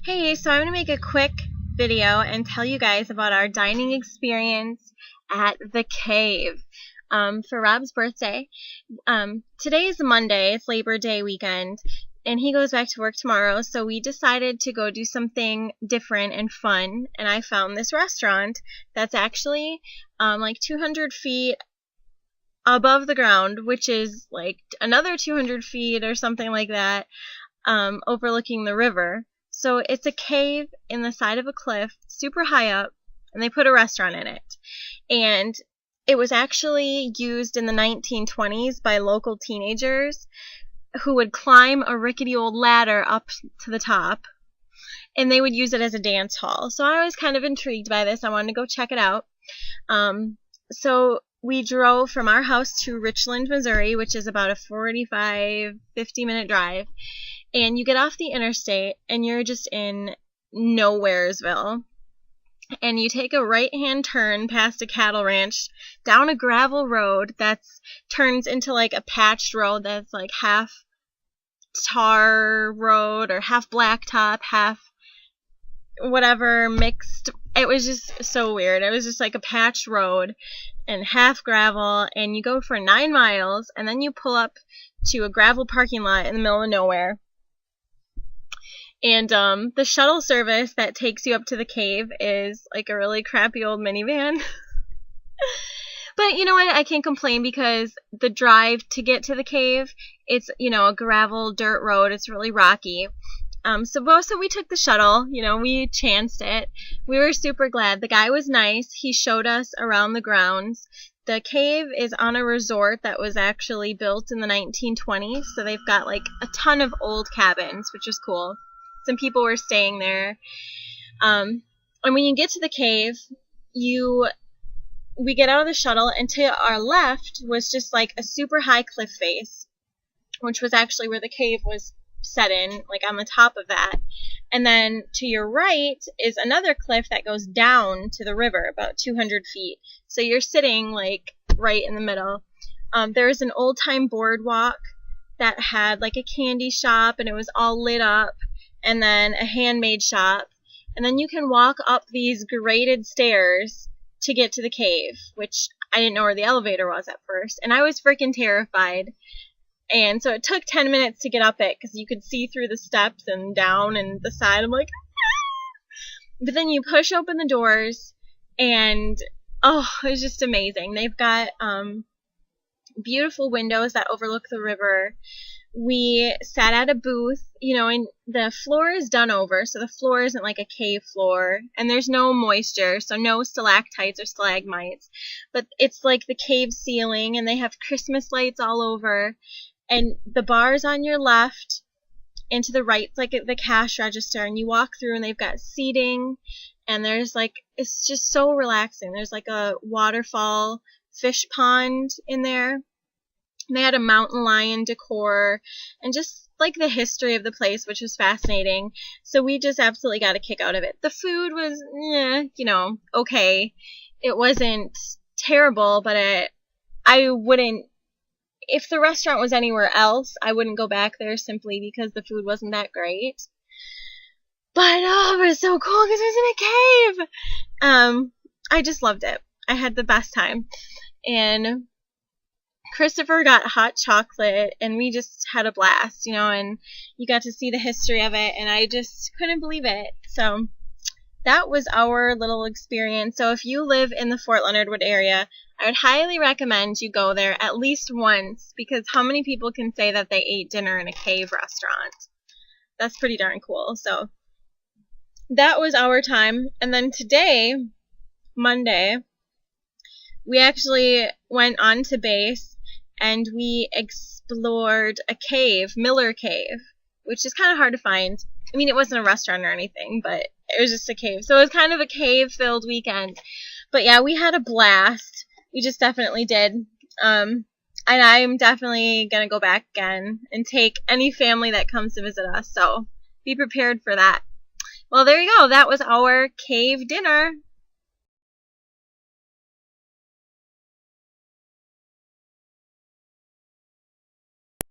Hey, so I'm going to make a quick video and tell you guys about our dining experience at the Cave for Rob's birthday. Today is Monday, it's Labor Day weekend, and he goes back to work tomorrow, so we decided to go do something different and fun, and I found this restaurant that's actually like 200 feet above the ground, which is like another 200 feet or something like that, overlooking the river. So it's a cave in the side of a cliff, super high up, and they put a restaurant in it. And it was actually used in the 1920s by local teenagers who would climb a rickety old ladder up to the top, and they would use it as a dance hall. So I was kind of intrigued by this. I wanted to go check it out. So we drove from our house to Richland, Missouri, which is about a 45-50 minute drive. And you get off the interstate, and you're just in Nowheresville. And you take a right-hand turn past a cattle ranch, down a gravel road that's turns into like a patched road that's like half tar road or half blacktop, half whatever mixed. It was just so weird. It was just like a patched road and half gravel, and you go for 9 miles, and then you pull up to a gravel parking lot in the middle of nowhere. And the shuttle service that takes you up to the cave is like a really crappy old minivan. But you know what? I can't complain because the drive to get to the cave, it's, you know, a gravel dirt road. It's really rocky. So we took the shuttle. You know, we chanced it. We were super glad. The guy was nice. He showed us around the grounds. The cave is on a resort that was actually built in the 1920s. So they've got like a ton of old cabins, which is cool. Some people were staying there. And when you get to the cave, we get out of the shuttle, and to our left was just like a super high cliff face, which was actually where the cave was set in, like on the top of that. And then to your right is another cliff that goes down to the river, about 200 feet. So you're sitting like right in the middle. There's an old-time boardwalk that had like a candy shop, and it was all lit up. And then a handmade shop, and then you can walk up these graded stairs to get to the cave, which I didn't know where the elevator was at first, and I was freaking terrified. And so it took 10 minutes to get up it because you could see through the steps and down and the side. I'm like, but then you push open the doors, and oh, it was just amazing. They've got beautiful windows that overlook the river. We sat at a booth, you know, and the floor is done over, so the floor isn't like a cave floor, and there's no moisture, so no stalactites or stalagmites, but it's like the cave ceiling, and they have Christmas lights all over, and the bar's on your left, and to the right, it's like the cash register, and you walk through, and they've got seating, and there's like, it's just so relaxing. There's like a waterfall fish pond in there. They had a mountain lion decor and just like the history of the place, which was fascinating. So we just absolutely got a kick out of it. The food was, you know, okay. It wasn't terrible, but I wouldn't, if the restaurant was anywhere else, I wouldn't go back there simply because the food wasn't that great. But oh, it was so cool because it was in a cave. I just loved it. I had the best time. And Christopher got hot chocolate, and we just had a blast, you know, and you got to see the history of it, and I just couldn't believe it. So that was our little experience. So if you live in the Fort Leonard Wood area, I would highly recommend you go there at least once, because how many people can say that they ate dinner in a cave restaurant? That's pretty darn cool. So that was our time. And then today, Monday, we actually went on to base and we explored a cave, Miller Cave, which is kind of hard to find. I mean, it wasn't a restaurant or anything, but it was just a cave. So it was kind of a cave-filled weekend. But yeah, we had a blast. We just definitely did. And I'm definitely going to go back again and take any family that comes to visit us. So be prepared for that. Well, there you go. That was our cave dinner.